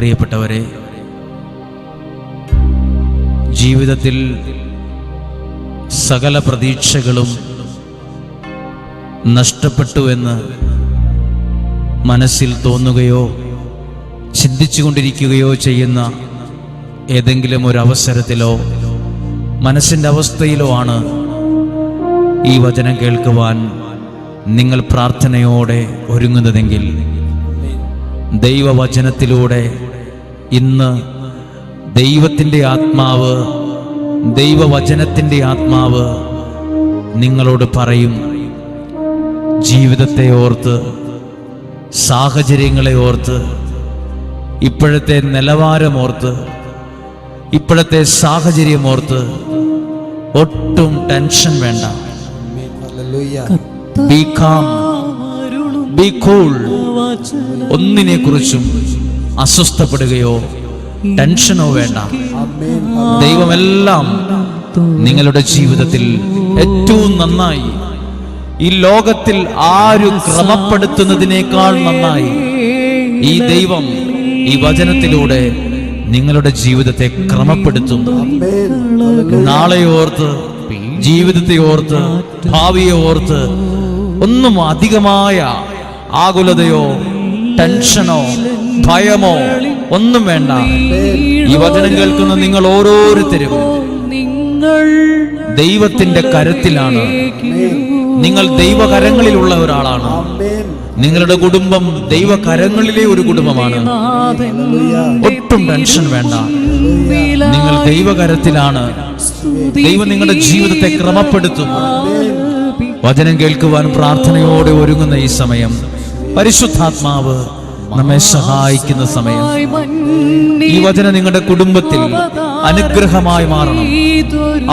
പ്രിയപ്പെട്ടവരെ, ജീവിതത്തിൽ സകല പ്രതീക്ഷകളും നഷ്ടപ്പെട്ടുവെന്ന് മനസ്സിൽ തോന്നുകയോ ചിന്തിച്ചുകൊണ്ടിരിക്കുകയോ ചെയ്യുന്ന ഏതെങ്കിലും ഒരു അവസരത്തിലോ മനസ്സിൻ്റെ അവസ്ഥയിലോ ആണ് ഈ വചനം കേൾക്കുവാൻ നിങ്ങൾ പ്രാർത്ഥനയോടെ ഒരുങ്ങുന്നതെങ്കിൽ, ദൈവവചനത്തിലൂടെ ഇന്ന് ദൈവവചനത്തിൻ്റെ ആത്മാവ് നിങ്ങളോട് പറയും. ജീവിതത്തെ ഓർത്ത്, സാഹചര്യങ്ങളെ ഓർത്ത്, ഇപ്പോഴത്തെ നിലവാരമോർത്ത്, ഇപ്പോഴത്തെ സാഹചര്യമോർത്ത് ഒട്ടും ടെൻഷൻ വേണ്ട. B calm, B cool. ഒന്നിനെ കുറിച്ചും അസ്വസ്ഥപ്പെടുകയോ ടെൻഷനോ വേണ്ട. ദൈവമെല്ലാം നിങ്ങളുടെ ജീവിതത്തിൽ ഏറ്റവും നന്നായി, ഈ ലോകത്തിൽ ആരും ക്രമപ്പെടുത്തുന്നതിനേക്കാൾ നന്നായി ഈ ദൈവം ഈ വചനത്തിലൂടെ നിങ്ങളുടെ ജീവിതത്തെ ക്രമപ്പെടുത്തും. നാളെയോർത്ത്, ജീവിതത്തെ ഓർത്ത്, ഭാവിയെ ഓർത്ത് ഒന്നും അധികമായ ആകുലതയോ ടെൻഷനോ ഭയമോ ഒന്നും വേണ്ട. ഈ വചനം കേൾക്കുന്ന നിങ്ങൾ ഓരോരുത്തരും ദൈവത്തിന്റെ കരത്തിലാണ്. നിങ്ങൾ ദൈവകരങ്ങളിലുള്ള ഒരാളാണ്. നിങ്ങളുടെ കുടുംബം ദൈവകരങ്ങളിലെ ഒരു കുടുംബമാണ്. ഒട്ടും ടെൻഷൻ വേണ്ട. നിങ്ങൾ ദൈവകരത്തിലാണ്. ദൈവം നിങ്ങളുടെ ജീവിതത്തെ ക്രമപ്പെടുത്തും. വചനം കേൾക്കുവാൻ പ്രാർത്ഥനയോടെ ഒരുങ്ങുന്ന ഈ സമയം പരിശുദ്ധാത്മാവ് നമ്മെ സഹായിക്കുന്ന സമയം. ഈ വചനം നിങ്ങളുടെ കുടുംബത്തിൽ അനുഗ്രഹമായി മാറണം,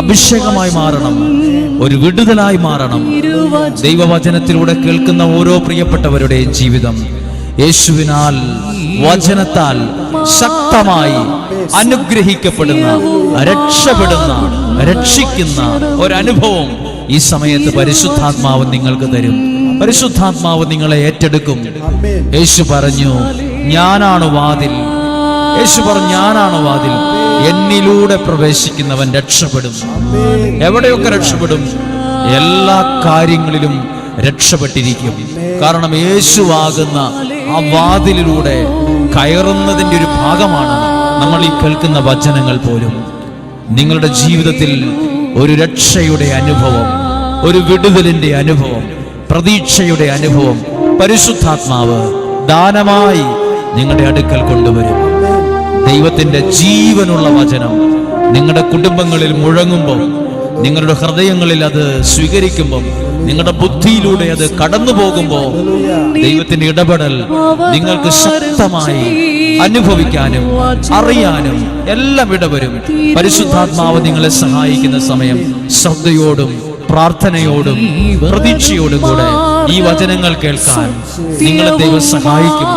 അഭിഷേകമായി മാറണം, ഒരു വിടുതലായി മാറണം. ദൈവവചനത്തിലൂടെ കേൾക്കുന്ന ഓരോ പ്രിയപ്പെട്ടവരുടെയും ജീവിതം യേശുവിനാൽ, വചനത്താൽ ശക്തമായി അനുഗ്രഹിക്കപ്പെടുന്ന, രക്ഷപ്പെടുന്ന, രക്ഷിക്കുന്ന ഒരനുഭവം ഈ സമയത്ത് പരിശുദ്ധാത്മാവ് നിങ്ങൾക്ക് തരും. പരിശുദ്ധാത്മാവ് നിങ്ങളെ ഏറ്റെടുക്കും. യേശു പറഞ്ഞു, ഞാനാണ് വാതിൽ. യേശു പറഞ്ഞു, ഞാനാണ് വാതിൽ. എന്നിലൂടെ പ്രവേശിക്കുന്നവൻ രക്ഷപ്പെടും. എവിടെയൊക്കെ രക്ഷപ്പെടും? എല്ലാ കാര്യങ്ങളിലും രക്ഷപ്പെട്ടിരിക്കും. കാരണം യേശുവാകുന്ന ആ വാതിലിലൂടെ കയറുന്നതിൻ്റെ ഒരു ഭാഗമാണ് നമ്മൾ ഈ കേൾക്കുന്ന വചനങ്ങൾ പോലും. നിങ്ങളുടെ ജീവിതത്തിൽ ഒരു രക്ഷയുടെ അനുഭവം, ഒരു വിടുതലിന്റെ അനുഭവം, പ്രതീക്ഷയുടെ അനുഭവം പരിശുദ്ധാത്മാവ് ദാനമായി നിങ്ങളുടെ അടുക്കൽ കൊണ്ടുവരും. ദൈവത്തിന്റെ ജീവനുള്ള വചനം നിങ്ങളുടെ കുടുംബങ്ങളിൽ മുഴങ്ങുമ്പോൾ, നിങ്ങളുടെ ഹൃദയങ്ങളിൽ അത് സ്വീകരിക്കുമ്പോൾ, നിങ്ങളുടെ ബുദ്ധിയിലൂടെ അത് കടന്നു പോകുമ്പോൾ, ദൈവത്തിന്റെ ഇടപെടൽ നിങ്ങൾക്ക് ശക്തമായി അനുഭവിക്കാനും അറിയാനും എല്ലാം ഇടവരും. പരിശുദ്ധാത്മാവ് നിങ്ങളെ സഹായിക്കുന്ന സമയം ശ്രദ്ധയോടും പ്രാർത്ഥനയോടും പ്രതീക്ഷയോടും കൂടെ ഈ വചനങ്ങൾ കേൾക്കാൻ നിങ്ങളെ ദൈവം സഹായിക്കും.